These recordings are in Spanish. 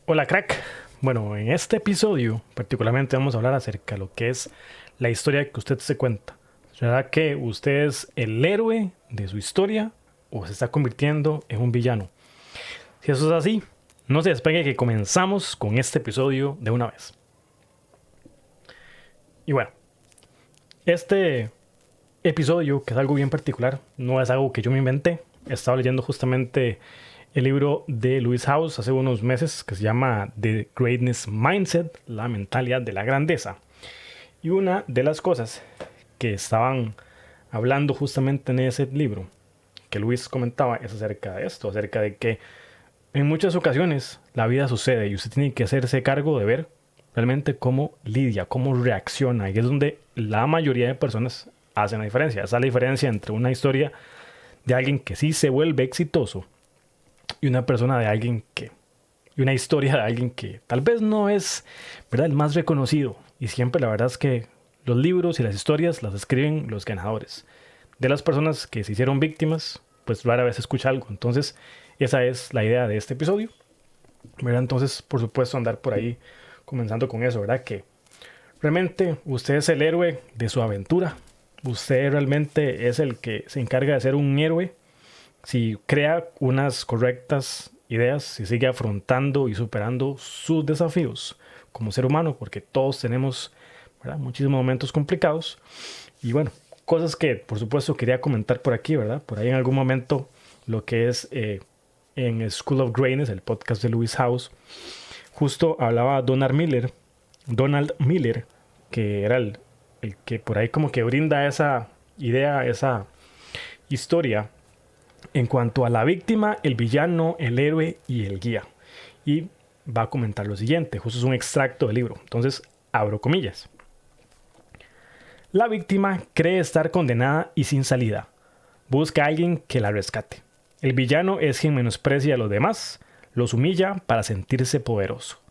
Hola crack. Bueno, en este episodio particularmente vamos a hablar acerca de lo que es la historia que usted se cuenta. ¿Será que usted es el héroe de su historia o se está convirtiendo en un villano? Si eso es así, no se despegue que comenzamos con este episodio de una vez. Y bueno, este episodio, que es algo bien particular, no es algo que yo me inventé. Estaba leyendo justamente el libro de Lewis Howes hace unos meses que se llama The Greatness Mindset, la mentalidad de la grandeza. Y una de las cosas que estaban hablando justamente en ese libro, que Luis comentaba, es acerca de esto, acerca de que en muchas ocasiones la vida sucede y usted tiene que hacerse cargo de ver realmente cómo lidia, cómo reacciona. Y es donde la mayoría de personas hacen la diferencia. Esa es la diferencia entre una historia de alguien que sí se vuelve exitoso y una persona de alguien que... y una historia de alguien que tal vez no es, ¿verdad?, el más reconocido. Y siempre la verdad es que los libros y las historias las escriben los ganadores. De las personas que se hicieron víctimas, pues rara vez escucha algo. Entonces, esa es la idea de este episodio, ¿verdad? Entonces, por supuesto, andar por ahí comenzando con eso, ¿verdad? Que realmente usted es el héroe de su aventura. Usted realmente es el que se encarga de ser un héroe si crea unas correctas ideas, si sigue afrontando y superando sus desafíos como ser humano, porque todos tenemos, ¿verdad?, muchísimos momentos complicados. Y bueno, cosas que por supuesto quería comentar por aquí, ¿verdad? Por ahí en algún momento lo que es en School of Greatness, el podcast de Lewis Howes, justo hablaba Donald Miller, que era el que por ahí como que brinda esa idea, esa historia en cuanto a la víctima, el villano, el héroe y el guía. Y va a comentar lo siguiente, justo es un extracto del libro. Entonces, abro comillas. La víctima cree estar condenada y sin salida. Busca a alguien que la rescate. El villano es quien menosprecia a los demás, los humilla para sentirse poderoso.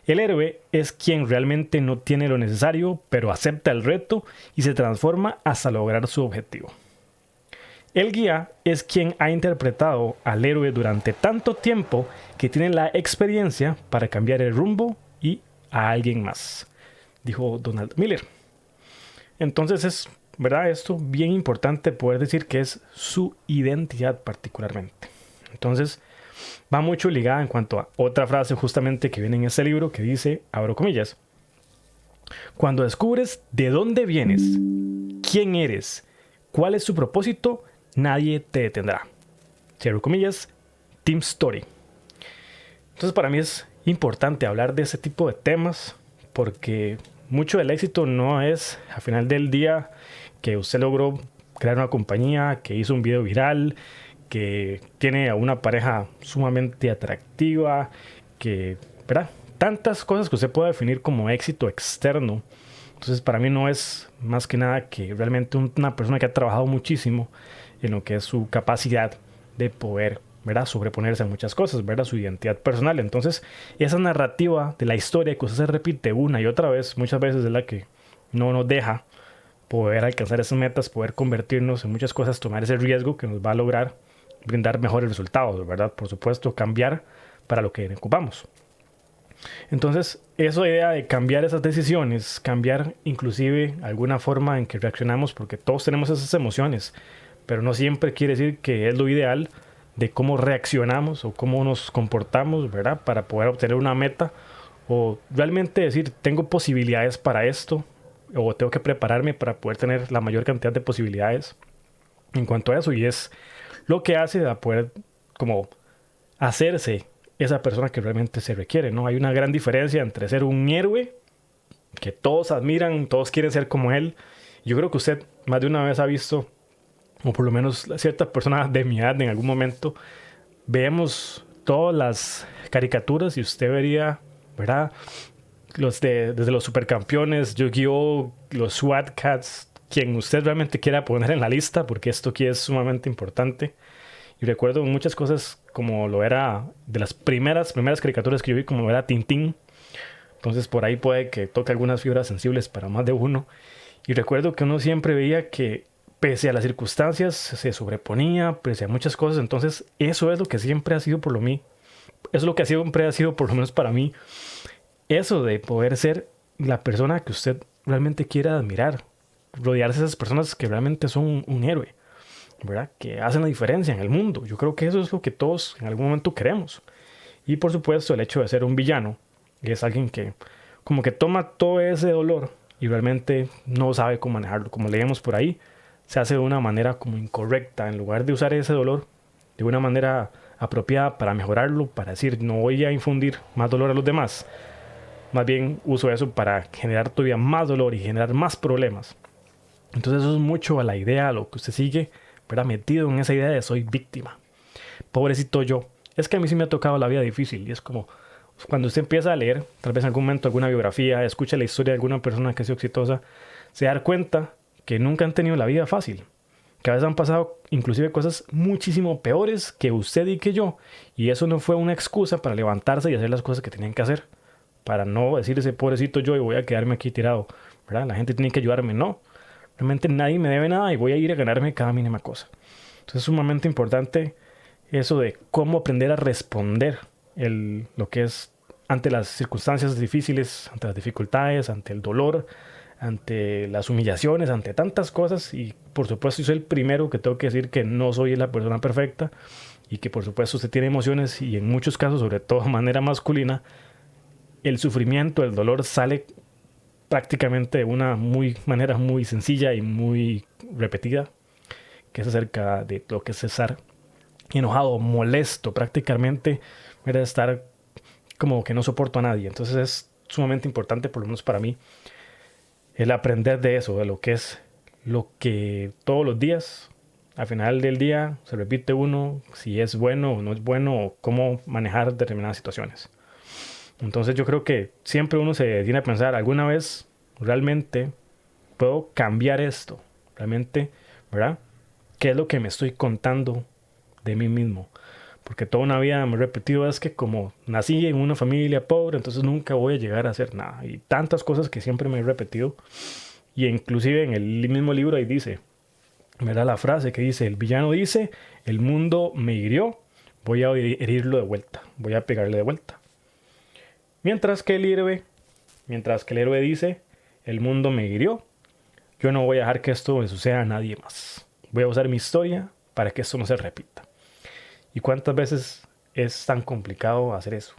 El héroe es quien realmente no tiene lo necesario, pero acepta el reto y se transforma hasta lograr su objetivo. El guía es quien ha interpretado al héroe durante tanto tiempo que tiene la experiencia para cambiar el rumbo y a alguien más, dijo Donald Miller. Entonces es, ¿verdad?, esto bien importante poder decir que es su identidad particularmente. Entonces va mucho ligada en cuanto a otra frase justamente que viene en este libro que dice, abro comillas, cuando descubres de dónde vienes, quién eres, cuál es tu propósito, nadie te detendrá. Cierro comillas, Team Story. Entonces para mí es importante hablar de ese tipo de temas porque mucho del éxito no es al final del día que usted logró crear una compañía, que hizo un video viral, que tiene a una pareja sumamente atractiva, que, ¿verdad?, tantas cosas que usted puede definir como éxito externo. Entonces para mí no es más que nada que realmente una persona que ha trabajado muchísimo en lo que es su capacidad de poder, ¿verdad?, sobreponerse a muchas cosas, ¿verdad?, su identidad personal. Entonces esa narrativa de la historia que usted se repite una y otra vez, muchas veces es la que no nos deja poder alcanzar esas metas, poder convertirnos en muchas cosas, tomar ese riesgo que nos va a lograr brindar mejores resultados, ¿verdad? Por supuesto, cambiar para lo que ocupamos. Entonces, esa idea de cambiar esas decisiones, cambiar inclusive alguna forma en que reaccionamos, porque todos tenemos esas emociones, pero no siempre quiere decir que es lo ideal de cómo reaccionamos o cómo nos comportamos, ¿verdad?, para poder obtener una meta o realmente decir, tengo posibilidades para esto o tengo que prepararme para poder tener la mayor cantidad de posibilidades en cuanto a eso, y es lo que hace a poder como hacerse esa persona que realmente se requiere, ¿no? Hay una gran diferencia entre ser un héroe que todos admiran, todos quieren ser como él. Yo creo que usted más de una vez ha visto, o por lo menos ciertas personas de mi edad en algún momento, vemos todas las caricaturas y usted vería, ¿verdad?, desde los supercampeones, Yu-Gi-Oh!, los SWAT Cats, quien usted realmente quiera poner en la lista, porque esto aquí es sumamente importante. Y recuerdo muchas cosas como lo era de las primeras caricaturas que yo vi, como era Tintín. Entonces por ahí puede que toque algunas fibras sensibles para más de uno. Y recuerdo que uno siempre veía que pese a las circunstancias se sobreponía, pese a muchas cosas. Entonces eso es lo que siempre ha sido por lo mí es lo que siempre ha sido, por lo menos para mí, eso de poder ser la persona que usted realmente quiera admirar, rodearse de esas personas que realmente son un héroe, ¿verdad? Que hacen la diferencia en el mundo. Yo creo que eso es lo que todos en algún momento queremos. Y por supuesto el hecho de ser un villano es alguien que como que toma todo ese dolor y realmente no sabe cómo manejarlo. Como leemos por ahí, se hace de una manera como incorrecta. En lugar de usar ese dolor de una manera apropiada para mejorarlo, para decir no voy a infundir más dolor a los demás, más bien uso eso para generar todavía más dolor y generar más problemas. Entonces eso es mucho a la idea, a lo que usted sigue, ¿verdad? Metido en esa idea de soy víctima. Pobrecito yo. Es que a mí sí me ha tocado la vida difícil y es como cuando usted empieza a leer, tal vez en algún momento alguna biografía, escucha la historia de alguna persona que ha sido exitosa, se da cuenta que nunca han tenido la vida fácil. Que a veces han pasado inclusive cosas muchísimo peores que usted y que yo. Y eso no fue una excusa para levantarse y hacer las cosas que tenían que hacer. Para no decir ese pobrecito yo y voy a quedarme aquí tirado, ¿verdad? La gente tiene que ayudarme. No, realmente nadie me debe nada y voy a ir a ganarme cada mínima cosa. Entonces es sumamente importante eso de cómo aprender a responder lo que es ante las circunstancias difíciles, ante las dificultades, ante el dolor, ante las humillaciones, ante tantas cosas. Y por supuesto yo soy el primero que tengo que decir que no soy la persona perfecta y que por supuesto usted tiene emociones y en muchos casos, sobre todo de manera masculina, el sufrimiento, el dolor sale prácticamente de una manera muy sencilla y muy repetida, que es acerca de lo que es estar enojado, molesto, prácticamente, era estar como que no soporto a nadie. Entonces es sumamente importante, por lo menos para mí, el aprender de eso, de lo que es lo que todos los días, al final del día, se repite uno, si es bueno o no es bueno, o cómo manejar determinadas situaciones. Entonces yo creo que siempre uno se tiene a pensar, ¿alguna vez realmente puedo cambiar esto? Realmente, ¿verdad? ¿Qué es lo que me estoy contando de mí mismo? Porque toda una vida me he repetido es que como nací en una familia pobre, entonces nunca voy a llegar a hacer nada. Y tantas cosas que siempre me he repetido. Y inclusive en el mismo libro ahí dice, ¿verdad? La frase que dice, el villano dice, el mundo me hirió, voy a herirlo de vuelta, voy a pegarle de vuelta. Mientras que el héroe dice, el mundo me hirió, yo no voy a dejar que esto le suceda a nadie más. Voy a usar mi historia para que esto no se repita. ¿Y cuántas veces es tan complicado hacer eso?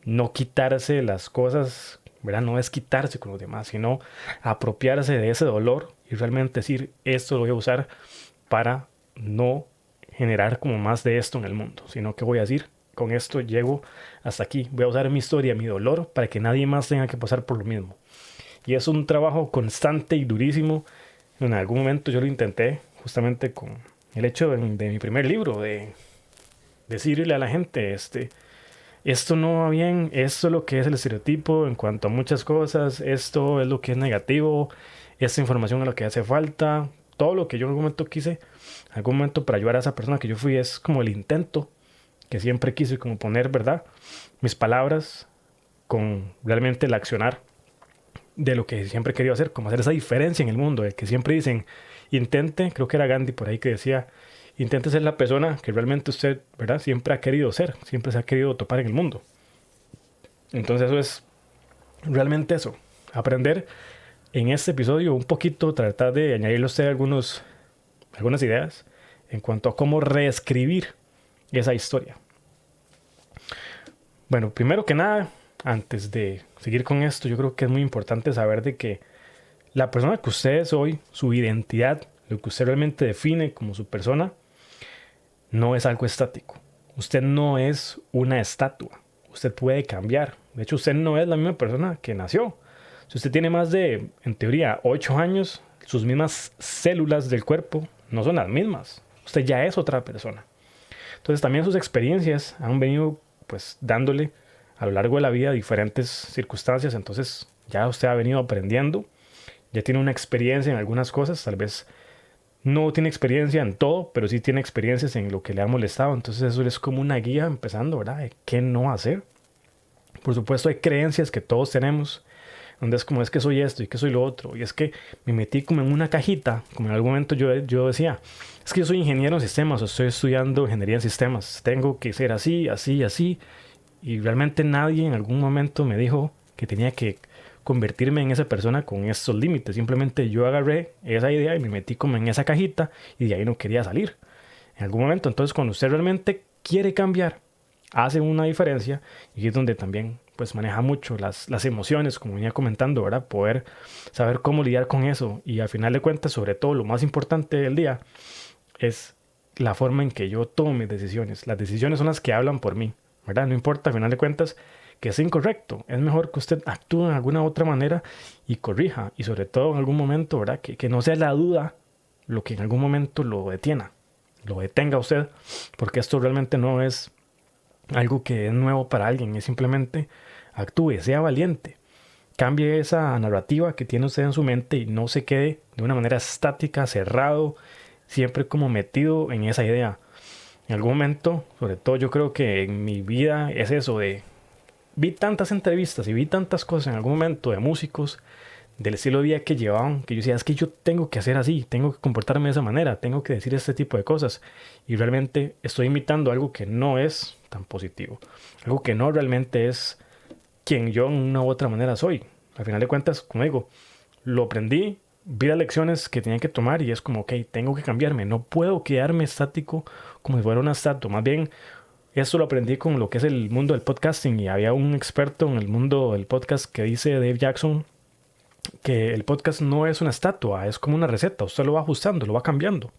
No quitarse las cosas, ¿verdad? No es quitarse con los demás, sino apropiarse de ese dolor y realmente decir, esto lo voy a usar para no generar como más de esto en el mundo, sino que voy a decir, con esto llego hasta aquí. Voy a usar mi historia, mi dolor, para que nadie más tenga que pasar por lo mismo. Y es un trabajo constante y durísimo. En algún momento yo lo intenté, justamente con el hecho de mi primer libro, de decirle a la gente, esto no va bien, esto es lo que es el estereotipo en cuanto a muchas cosas, esto es lo que es negativo, esta información es lo que hace falta. Todo lo que yo en algún momento quise, en algún momento para ayudar a esa persona que yo fui, es como el intento que siempre quise como poner, ¿verdad? Mis palabras con realmente el accionar de lo que siempre he querido hacer, como hacer esa diferencia en el mundo, el que siempre dicen, intente, creo que era Gandhi por ahí que decía, intente ser la persona que realmente usted, ¿verdad? Siempre ha querido ser, siempre se ha querido topar en el mundo. Entonces eso es realmente eso, aprender en este episodio un poquito, tratar de añadirle a usted algunas ideas en cuanto a cómo reescribir esa historia. Bueno, primero que nada, antes de seguir con esto, yo creo que es muy importante saber de que la persona que usted es hoy, su identidad, lo que usted realmente define como su persona, no es algo estático. Usted no es una estatua. Usted puede cambiar. De hecho, usted no es la misma persona que nació. Si usted tiene más de, en teoría, 8 años, sus mismas células del cuerpo no son las mismas. Usted ya es otra persona. Entonces también sus experiencias han venido pues dándole a lo largo de la vida diferentes circunstancias. Entonces ya usted ha venido aprendiendo, ya tiene una experiencia en algunas cosas, tal vez no tiene experiencia en todo, pero sí tiene experiencias en lo que le ha molestado. Entonces eso es como una guía empezando, ¿verdad? De qué no hacer. Por supuesto hay creencias que todos tenemos, donde es como es que soy esto y que soy lo otro, y es que me metí como en una cajita, como en algún momento yo decía, es que yo soy ingeniero en sistemas o estoy estudiando ingeniería en sistemas, tengo que ser así, así, así, y realmente nadie en algún momento me dijo que tenía que convertirme en esa persona con esos límites. Simplemente yo agarré esa idea y me metí como en esa cajita y de ahí no quería salir. En algún momento, entonces, cuando usted realmente quiere cambiar, hace una diferencia y es donde también pues maneja mucho las emociones, como venía comentando, ¿verdad? Poder saber cómo lidiar con eso y al final de cuentas, sobre todo, lo más importante del día es la forma en que yo tomo mis decisiones. Las decisiones son las que hablan por mí, ¿verdad? No importa, al final de cuentas, que sea incorrecto. Es mejor que usted actúe de alguna otra manera y corrija. Y sobre todo en algún momento, ¿verdad? Que no sea la duda lo que en algún momento lo detiene. Lo detenga a usted. Porque esto realmente no es algo que es nuevo para alguien. Es simplemente actúe, sea valiente. Cambie esa narrativa que tiene usted en su mente y no se quede de una manera estática, cerrado, siempre como metido en esa idea. En algún momento, sobre todo yo creo que en mi vida es eso de vi tantas entrevistas y vi tantas cosas en algún momento de músicos del estilo de vida que llevaban, que yo decía, es que yo tengo que hacer así, tengo que comportarme de esa manera, tengo que decir este tipo de cosas. Y realmente estoy imitando algo que no es tan positivo, algo que no realmente es quien yo en una u otra manera soy. Al final de cuentas, como digo, lo aprendí, vi las lecciones que tenía que tomar y es como, ok, tengo que cambiarme, no puedo quedarme estático como si fuera una estatua, más bien esto lo aprendí con lo que es el mundo del podcasting y había un experto en el mundo del podcast que dice Dave Jackson que el podcast no es una estatua, es como una receta, usted lo va ajustando, lo va cambiando.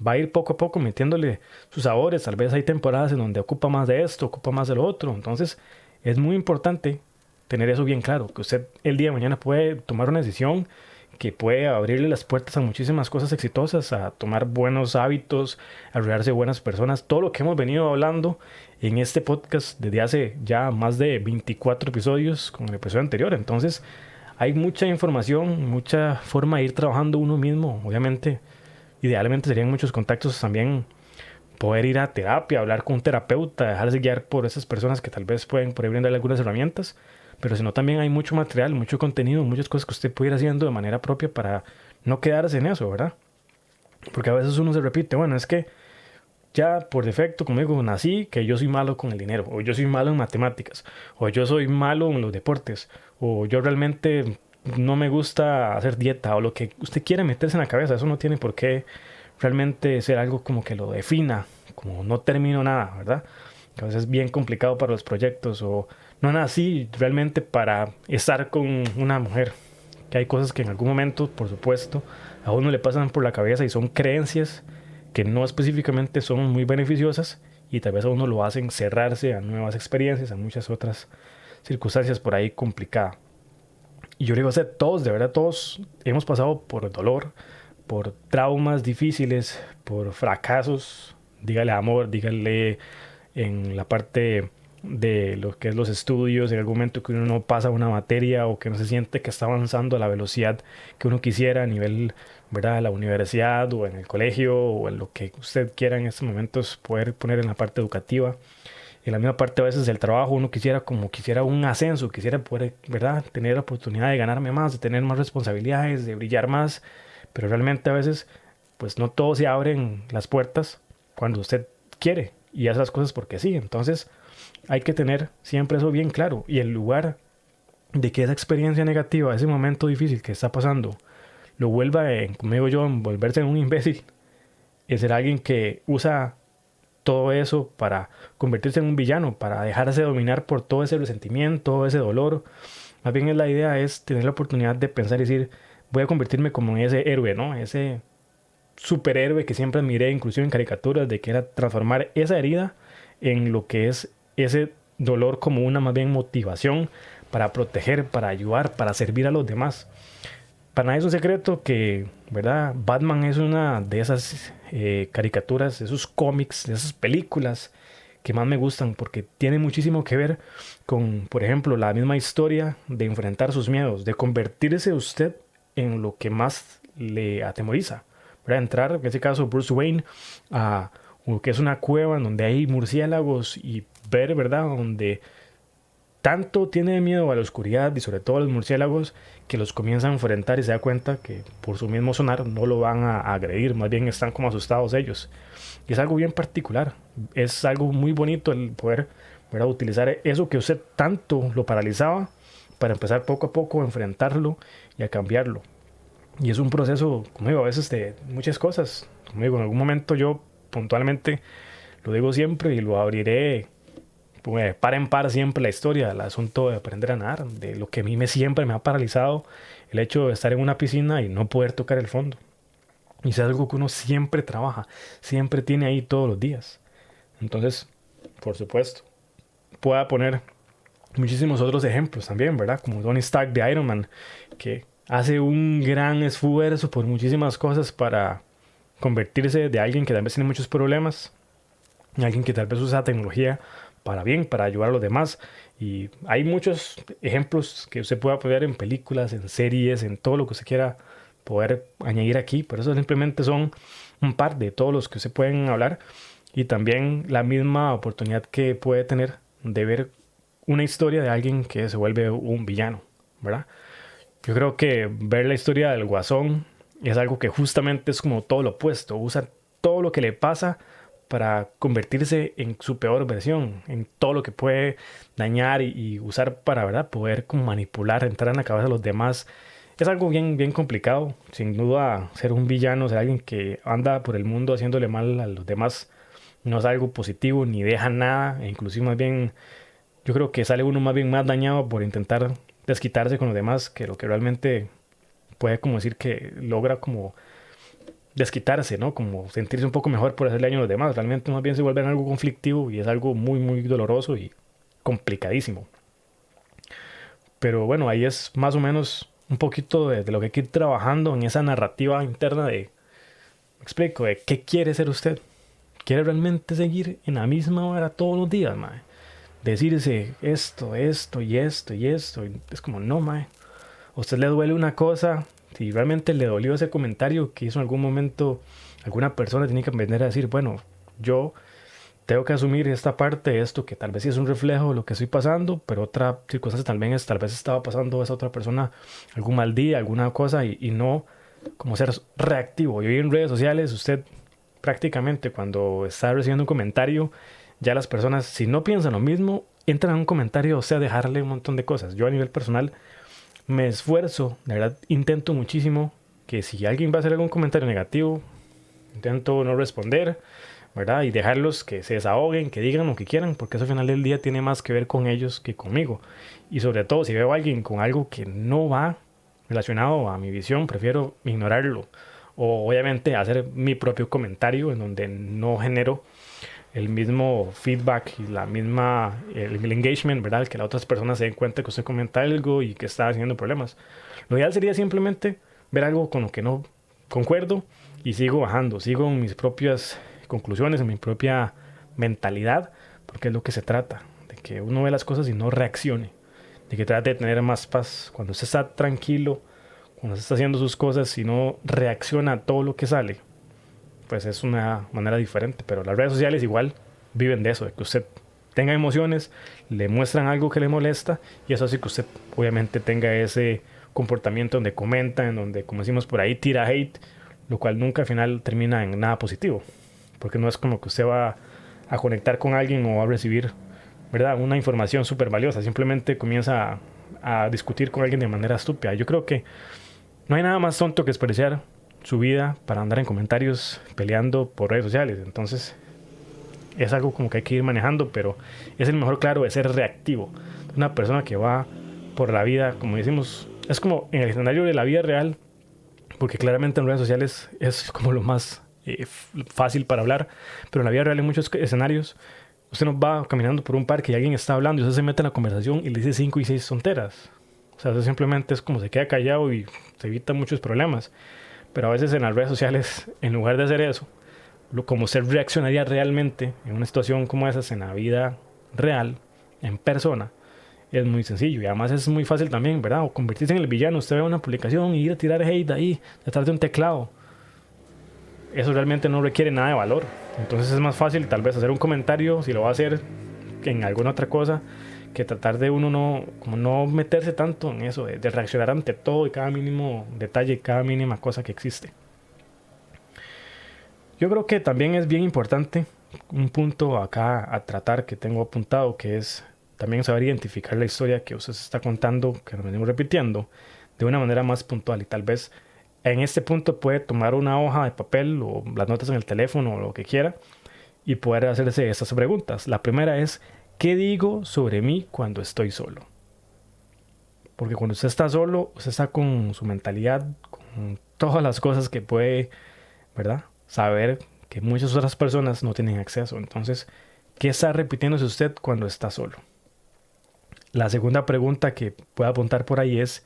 Va a ir poco a poco metiéndole sus sabores, tal vez hay temporadas en donde ocupa más de esto, ocupa más de lo otro, entonces es muy importante tener eso bien claro, que usted el día de mañana puede tomar una decisión que puede abrirle las puertas a muchísimas cosas exitosas, a tomar buenos hábitos, a rodearse de buenas personas, todo lo que hemos venido hablando en este podcast desde hace ya más de 24 episodios con el episodio anterior. Entonces hay mucha información, mucha forma de ir trabajando uno mismo. Obviamente, idealmente serían muchos contactos también poder ir a terapia, hablar con un terapeuta, dejarse guiar por esas personas que tal vez pueden por ahí brindarle algunas herramientas, pero si no también hay mucho material, mucho contenido, muchas cosas que usted puede ir haciendo de manera propia para no quedarse en eso, ¿verdad? Porque a veces uno se repite, bueno, es que ya por defecto, como digo, nací que yo soy malo con el dinero, o yo soy malo en matemáticas, o yo soy malo en los deportes, o yo realmente no me gusta hacer dieta, o lo que usted quiera meterse en la cabeza, eso no tiene por qué realmente ser algo como que lo defina, como no termino nada, ¿verdad? Que a veces es bien complicado para los proyectos, o no nací realmente para estar con una mujer, que hay cosas que en algún momento, por supuesto, a uno le pasan por la cabeza y son creencias que no específicamente son muy beneficiosas y tal vez a uno lo hacen cerrarse a nuevas experiencias, a muchas otras circunstancias por ahí complicadas. Y yo digo, o sea, todos, de verdad, todos hemos pasado por dolor, por traumas difíciles, por fracasos, dígale amor, dígale en la parte de lo que es los estudios, en algún momento que uno no pasa una materia o que no se siente que está avanzando a la velocidad que uno quisiera a nivel, ¿verdad?, de la universidad o en el colegio o en lo que usted quiera en estos momentos poder poner en la parte educativa. En la misma parte a veces del trabajo uno quisiera como quisiera un ascenso, quisiera poder, ¿verdad?, tener la oportunidad de ganarme más, de tener más responsabilidades, de brillar más, pero realmente a veces pues no todos se abren las puertas cuando usted quiere y hace las cosas porque sí. Entonces hay que tener siempre eso bien claro y en lugar de que esa experiencia negativa, ese momento difícil que está pasando, lo vuelva en, como digo yo, en volverse en un imbécil, es ser alguien que usa todo eso para convertirse en un villano, para dejarse dominar por todo ese resentimiento, todo ese dolor. Más bien la idea es tener la oportunidad de pensar y decir, voy a convertirme como en ese héroe, ¿no? Ese superhéroe que siempre admiré, inclusive en caricaturas, de que era transformar esa herida en lo que es ese dolor como una más bien motivación para proteger, para ayudar, para servir a los demás. Para nadie es un secreto que, ¿verdad? Batman es una de esas caricaturas, de esos cómics, de esas películas que más me gustan porque tiene muchísimo que ver con, por ejemplo, la misma historia de enfrentar sus miedos, de convertirse usted en lo que más le atemoriza. ¿Verdad? Entrar, en este caso, Bruce Wayne, a lo que es una cueva en donde hay murciélagos y ver, ¿verdad? Donde tanto tiene miedo a la oscuridad y sobre todo a los murciélagos que los comienza a enfrentar y se da cuenta que por su mismo sonar no lo van a agredir, más bien están como asustados ellos. Y es algo bien particular, es algo muy bonito el poder, ¿verdad?, utilizar eso que usted tanto lo paralizaba para empezar poco a poco a enfrentarlo y a cambiarlo. Y es un proceso, como digo, a veces de muchas cosas. Como digo, en algún momento yo puntualmente lo digo siempre y lo abriré par en par siempre la historia, el asunto de aprender a nadar, de lo que a mí siempre me ha paralizado, el hecho de estar en una piscina y no poder tocar el fondo. Y es algo que uno siempre trabaja, siempre tiene ahí todos los días. Entonces, por supuesto, pueda poner muchísimos otros ejemplos también, ¿verdad? Como Tony Stark de Iron Man, que hace un gran esfuerzo por muchísimas cosas para convertirse de alguien que tal vez tiene muchos problemas, en alguien que tal vez usa tecnología para bien, para ayudar a los demás. Y hay muchos ejemplos que usted pueda poner en películas, en series, en todo lo que usted quiera poder añadir aquí, pero eso simplemente son un par de todos los que se pueden hablar, y también la misma oportunidad que puede tener de ver una historia de alguien que se vuelve un villano, ¿verdad? Yo creo que ver la historia del Guasón es algo que justamente es como todo lo opuesto, usa todo lo que le pasa para convertirse en su peor versión, en todo lo que puede dañar y usar para, ¿verdad?, poder como manipular, entrar en la cabeza de los demás. Es algo bien, bien complicado. Sin duda, ser un villano, ser alguien que anda por el mundo haciéndole mal a los demás, no es algo positivo ni deja nada. E inclusive más bien, yo creo que sale uno más bien más dañado por intentar desquitarse con los demás que lo que realmente puede como decir que logra como desquitarse, ¿no? Como sentirse un poco mejor por hacerle daño a los demás. Realmente más bien se vuelve algo conflictivo y es algo muy, muy doloroso y complicadísimo. Pero bueno, ahí es más o menos un poquito de lo que hay que ir trabajando en esa narrativa interna de, me explico, de qué quiere ser usted. ¿Quiere realmente seguir en la misma hora todos los días, mae? Decirse esto, esto y esto y esto. Y es como, no, mae. A usted le duele una cosa. Si realmente le dolió ese comentario que hizo en algún momento alguna persona, tiene que aprender a decir, bueno, yo tengo que asumir esta parte de esto que tal vez sí es un reflejo de lo que estoy pasando, pero otra circunstancia tal vez estaba pasando a esa otra persona algún mal día, alguna cosa, y no como ser reactivo. Y hoy en redes sociales usted prácticamente cuando está recibiendo un comentario, ya las personas, si no piensan lo mismo, entran a un comentario, o sea, dejarle un montón de cosas. Yo a nivel personal me esfuerzo, de verdad intento muchísimo que si alguien va a hacer algún comentario negativo, intento no responder, ¿verdad? Y dejarlos que se desahoguen, que digan lo que quieran, porque eso al final del día tiene más que ver con ellos que conmigo. Y sobre todo, si veo a alguien con algo que no va relacionado a mi visión, prefiero ignorarlo. O obviamente hacer mi propio comentario en donde no genero el mismo feedback y el engagement, ¿verdad? Que las otras personas se den cuenta que usted comenta algo y que está haciendo problemas. Lo ideal sería simplemente ver algo con lo que no concuerdo y sigo bajando, sigo en mis propias conclusiones, en mi propia mentalidad, porque es lo que se trata, de que uno ve las cosas y no reaccione, de que trate de tener más paz. Cuando usted está tranquilo, cuando usted está haciendo sus cosas y no reacciona a todo lo que sale, pues es una manera diferente. Pero las redes sociales igual viven de eso, de que usted tenga emociones, le muestran algo que le molesta y eso hace que usted obviamente tenga ese comportamiento donde comenta, en donde, como decimos por ahí, tira hate, lo cual nunca al final termina en nada positivo, porque no es como que usted va a conectar con alguien o va a recibir, ¿verdad?, una información súper valiosa. Simplemente comienza a discutir con alguien de manera estúpida. Yo creo que no hay nada más tonto que desperdiciar su vida para andar en comentarios peleando por redes sociales. Entonces es algo como que hay que ir manejando, pero es el mejor, claro, de ser reactivo. Una persona que va por la vida, como decimos, es como en el escenario de la vida real, porque claramente en redes sociales es como lo más fácil para hablar, pero en la vida real en muchos escenarios usted no va caminando por un parque y alguien está hablando y usted se mete en la conversación y le dice 5 y 6 tonteras. O sea, eso simplemente es como se queda callado y se evita muchos problemas. Pero a veces en las redes sociales, en lugar de hacer eso, como usted reaccionaría realmente en una situación como esa, en la vida real, en persona, es muy sencillo. Y además es muy fácil también, ¿verdad? O convertirse en el villano. Usted ve una publicación y ir a tirar hate ahí, detrás de un teclado. Eso realmente no requiere nada de valor. Entonces es más fácil tal vez hacer un comentario, si lo va a hacer, que en alguna otra cosa, que tratar de uno no meterse tanto en eso, de reaccionar ante todo y cada mínimo detalle, cada mínima cosa que existe. Yo creo que también es bien importante un punto acá a tratar que tengo apuntado, que es también saber identificar la historia que usted se está contando, que nos venimos repitiendo, de una manera más puntual. Y tal vez en este punto puede tomar una hoja de papel o las notas en el teléfono o lo que quiera y poder hacerse estas preguntas. La primera es, ¿qué digo sobre mí cuando estoy solo? Porque cuando usted está solo, usted está con su mentalidad, con todas las cosas que puede, ¿verdad? Saber que muchas otras personas no tienen acceso. Entonces, ¿qué está repitiéndose usted cuando está solo? La segunda pregunta que puede apuntar por ahí es,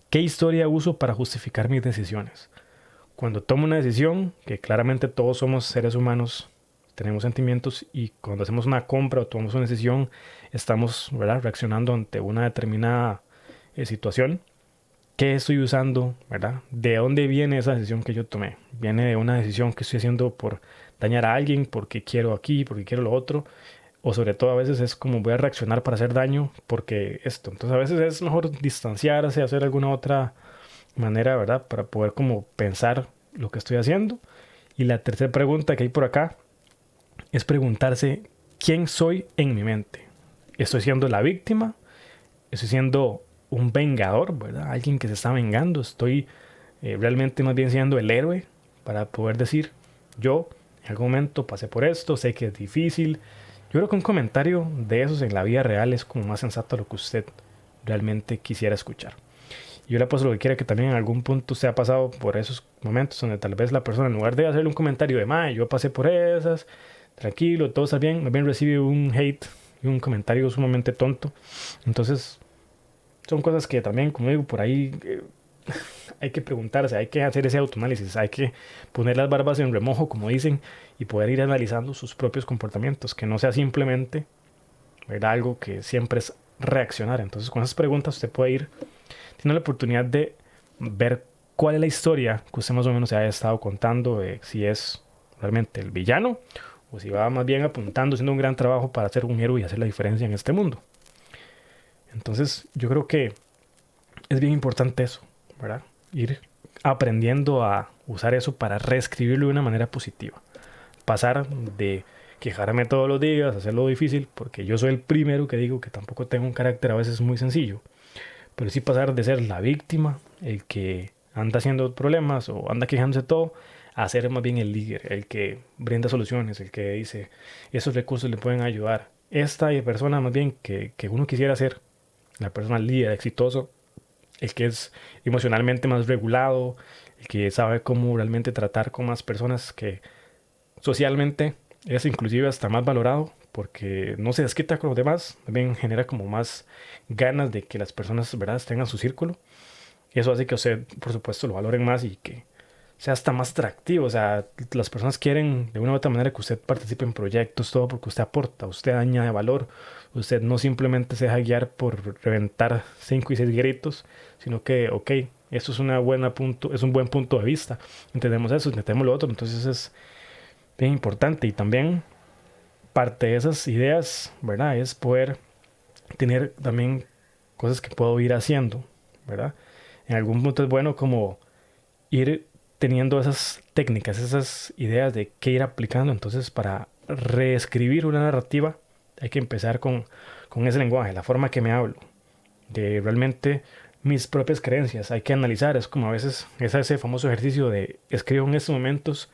¿qué historia uso para justificar mis decisiones? Cuando tomo una decisión, que claramente todos somos seres humanos, tenemos sentimientos y cuando hacemos una compra o tomamos una decisión, estamos, ¿verdad?, reaccionando ante una determinada situación. ¿Qué estoy usando, verdad? ¿De dónde viene esa decisión que yo tomé? ¿Viene de una decisión que estoy haciendo por dañar a alguien, porque quiero aquí, porque quiero lo otro? O sobre todo a veces es como voy a reaccionar para hacer daño porque esto. Entonces a veces es mejor distanciarse, hacer alguna otra manera, ¿verdad? Para poder como pensar lo que estoy haciendo. Y la tercera pregunta que hay por acá es preguntarse quién soy en mi mente. ¿Estoy siendo la víctima? ¿Estoy siendo un vengador, ¿verdad? Alguien que se está vengando. Estoy realmente más bien siendo el héroe para poder decir, yo en algún momento pasé por esto, sé que es difícil. Yo creo que un comentario de esos en la vida real es como más sensato a lo que usted realmente quisiera escuchar. Y yo le apuesto lo que quiera que también en algún punto usted ha pasado por esos momentos donde tal vez la persona en lugar de hacerle un comentario de, mae, yo pasé por esas, tranquilo, todo está bien, más bien recibe un hate y un comentario sumamente tonto. Entonces son cosas que también, como digo, por ahí hay que preguntarse, hay que hacer ese autoanálisis, hay que poner las barbas en remojo, como dicen, y poder ir analizando sus propios comportamientos, que no sea simplemente ver algo que siempre es reaccionar. Entonces, con esas preguntas usted puede ir teniendo la oportunidad de ver cuál es la historia que usted más o menos se haya estado contando, si es realmente el villano o si va más bien apuntando, haciendo un gran trabajo para ser un héroe y hacer la diferencia en este mundo. Entonces, yo creo que es bien importante eso, ¿verdad? Ir aprendiendo a usar eso para reescribirlo de una manera positiva. Pasar de quejarme todos los días, hacerlo difícil, porque yo soy el primero que digo que tampoco tengo un carácter a veces muy sencillo, pero sí pasar de ser la víctima, el que anda haciendo problemas o anda quejándose de todo, a ser más bien el líder, el que brinda soluciones, el que dice esos recursos le pueden ayudar. Esta persona más bien que uno quisiera ser, la persona líder, exitoso, el que es emocionalmente más regulado, el que sabe cómo realmente tratar con más personas, que socialmente es inclusive hasta más valorado porque no se desquita con los demás, también genera como más ganas de que las personas, ¿verdad?, tengan su círculo. Y eso hace que usted, por supuesto, lo valoren más y que sea hasta más atractivo. O sea, las personas quieren de una u otra manera que usted participe en proyectos, todo porque usted aporta, usted añade valor. Usted no simplemente se deja guiar por reventar 5 y 6 gritos, sino que, ok, esto es es un buen punto de vista. Entendemos eso, entendemos lo otro, entonces es bien importante. Y también parte de esas ideas, ¿verdad?, es poder tener también cosas que puedo ir haciendo, ¿verdad? En algún punto es bueno como ir teniendo esas técnicas, esas ideas de qué ir aplicando. Entonces, para reescribir una narrativa, hay que empezar con ese lenguaje, la forma que me hablo, de realmente mis propias creencias. Hay que analizar, es como a veces es ese famoso ejercicio de escribo en estos momentos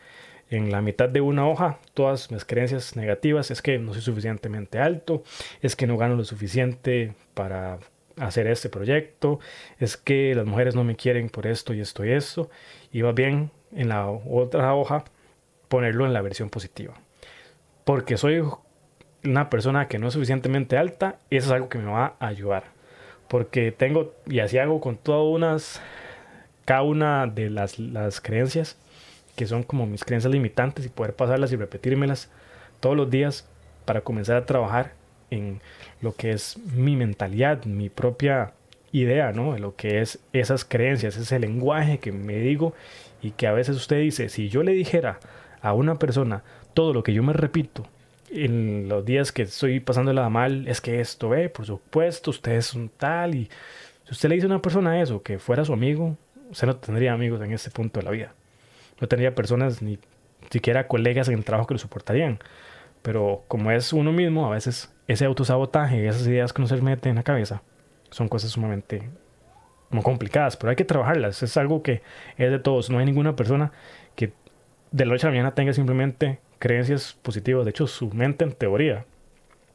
en la mitad de una hoja todas mis creencias negativas. Es que no soy suficientemente alto, es que no gano lo suficiente para hacer este proyecto, es que las mujeres no me quieren por esto y esto y esto. Y va bien en la otra hoja ponerlo en la versión positiva. Porque soy una persona que no es suficientemente alta, eso es algo que me va a ayudar. Porque tengo, y así hago con cada una de las creencias, que son como mis creencias limitantes, y poder pasarlas y repetírmelas todos los días para comenzar a trabajar en lo que es mi mentalidad, mi propia idea, ¿no? De lo que es esas creencias, ese lenguaje que me digo y que a veces usted dice, si yo le dijera a una persona todo lo que yo me repito en los días que estoy pasándola mal, es que esto, por supuesto, ustedes son tal. Y si usted le dice a una persona eso, que fuera su amigo, usted no tendría amigos en este punto de la vida. No tendría personas, ni siquiera colegas en el trabajo que lo soportarían. Pero como es uno mismo, a veces ese autosabotaje, esas ideas que uno se mete en la cabeza, son cosas sumamente como complicadas, pero hay que trabajarlas. Es algo que es de todos. No hay ninguna persona que de la noche a la mañana tenga simplemente creencias positivas. De hecho, su mente en teoría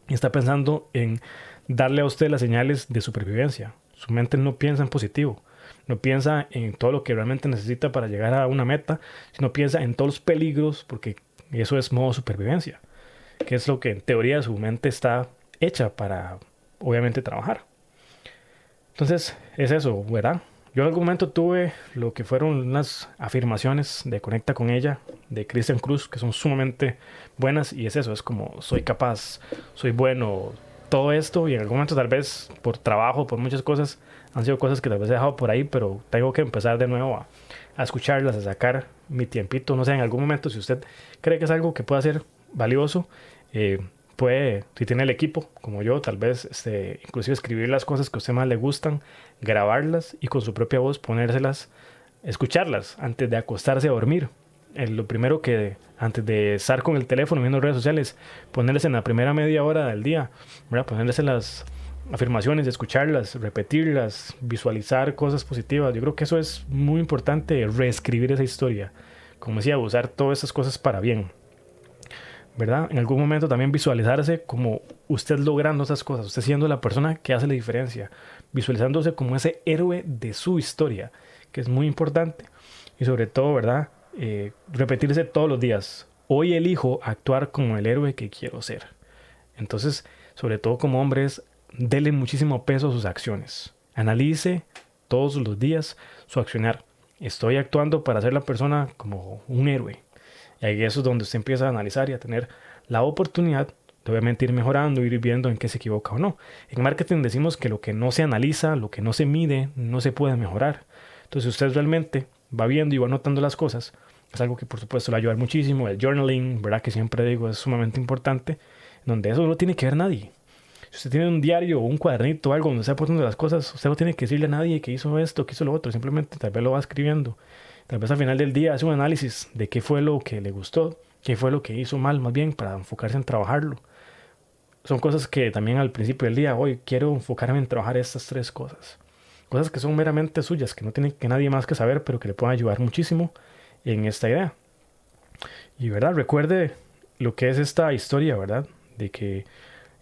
está pensando en darle a usted las señales de supervivencia. Su mente no piensa en positivo, no piensa en todo lo que realmente necesita para llegar a una meta, sino piensa en todos los peligros, porque eso es modo supervivencia, que es lo que en teoría su mente está hecha para, obviamente, trabajar. Entonces, es eso, ¿verdad? Yo en algún momento tuve lo que fueron unas afirmaciones de Conecta con ella, de Christian Cruz, que son sumamente buenas, y es eso, es como soy capaz, soy bueno, todo esto, y en algún momento tal vez por trabajo, por muchas cosas, han sido cosas que tal vez he dejado por ahí, pero tengo que empezar de nuevo a escucharlas, a sacar mi tiempito, no sé, en algún momento si usted cree que es algo que pueda ser valioso, puede, si tiene el equipo, como yo, tal vez inclusive escribir las cosas que a usted más le gustan, grabarlas y con su propia voz ponérselas, escucharlas antes de acostarse a dormir. Lo primero que, antes de estar con el teléfono viendo redes sociales, ponerles en la primera media hora del día, ¿verdad? Ponerles en las afirmaciones, escucharlas, repetirlas, visualizar cosas positivas. Yo creo que eso es muy importante, reescribir esa historia. Como decía, usar todas esas cosas para bien, ¿verdad? En algún momento también visualizarse como usted logrando esas cosas, usted siendo la persona que hace la diferencia, visualizándose como ese héroe de su historia, que es muy importante. Y sobre todo, ¿verdad? Repetirse todos los días. Hoy elijo actuar como el héroe que quiero ser. Entonces, sobre todo como hombres, dele muchísimo peso a sus acciones. Analice todos los días su accionar. Estoy actuando para ser la persona como un héroe. Y ahí eso es donde usted empieza a analizar y a tener la oportunidad de obviamente ir mejorando, ir viendo en qué se equivoca o no. En marketing decimos que lo que no se analiza, lo que no se mide, no se puede mejorar. Entonces usted realmente va viendo y va notando las cosas. Es algo que por supuesto le va a ayudar muchísimo. El journaling, ¿verdad? Que siempre digo es sumamente importante. Donde eso no tiene que ver nadie. Si usted tiene un diario o un cuadernito o algo donde está poniendo las cosas, usted no tiene que decirle a nadie que hizo esto, que hizo lo otro. Simplemente tal vez lo va escribiendo. Tal vez al final del día hace un análisis de qué fue lo que le gustó, qué fue lo que hizo mal, más bien, para enfocarse en trabajarlo. Son cosas que también al principio del día, hoy quiero enfocarme en trabajar estas 3 cosas. Cosas que son meramente suyas, que no tiene que nadie más que saber, pero que le pueden ayudar muchísimo en esta idea. Y verdad, recuerde lo que es esta historia, ¿verdad? De que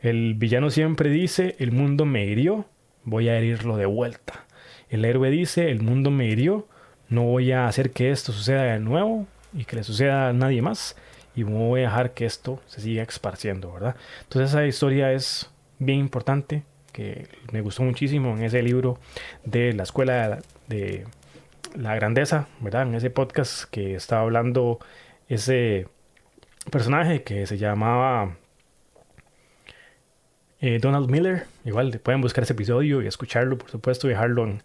el villano siempre dice, el mundo me hirió, voy a herirlo de vuelta. El héroe dice, el mundo me hirió, no voy a hacer que esto suceda de nuevo y que le suceda a nadie más. Y no voy a dejar que esto se siga esparciendo, ¿verdad? Entonces esa historia es bien importante, que me gustó muchísimo en ese libro de la Escuela de la Grandeza, ¿verdad? En ese podcast que estaba hablando ese personaje que se llamaba Donald Miller. Igual pueden buscar ese episodio y escucharlo, por supuesto, y dejarlo en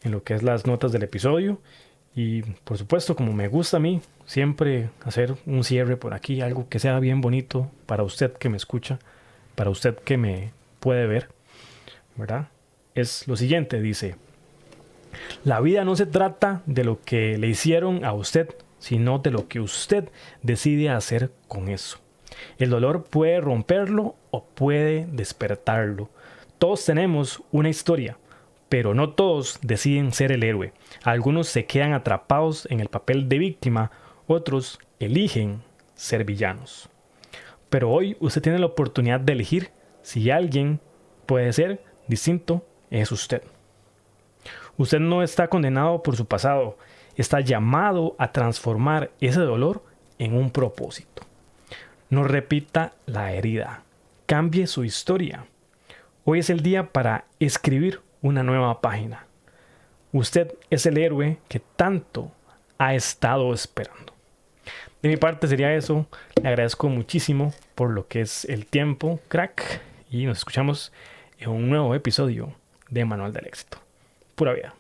lo que es las notas del episodio. Y por supuesto, como me gusta a mí, siempre hacer un cierre por aquí, algo que sea bien bonito para usted que me escucha, para usted que me puede ver, ¿verdad? Es lo siguiente, dice: la vida no se trata de lo que le hicieron a usted, sino de lo que usted decide hacer con eso. El dolor puede romperlo o puede despertarlo. Todos tenemos una historia, pero no todos deciden ser el héroe. Algunos se quedan atrapados en el papel de víctima, otros eligen ser villanos. Pero hoy usted tiene la oportunidad de elegir si alguien puede ser distinto, es usted. Usted no está condenado por su pasado, está llamado a transformar ese dolor en un propósito. No repita la herida, cambie su historia. Hoy es el día para escribir una nueva página. Usted es el héroe que tanto ha estado esperando. De mi parte sería eso. Le agradezco muchísimo por lo que es el tiempo, crack. Y nos escuchamos en un nuevo episodio de Manual del Éxito. Pura vida.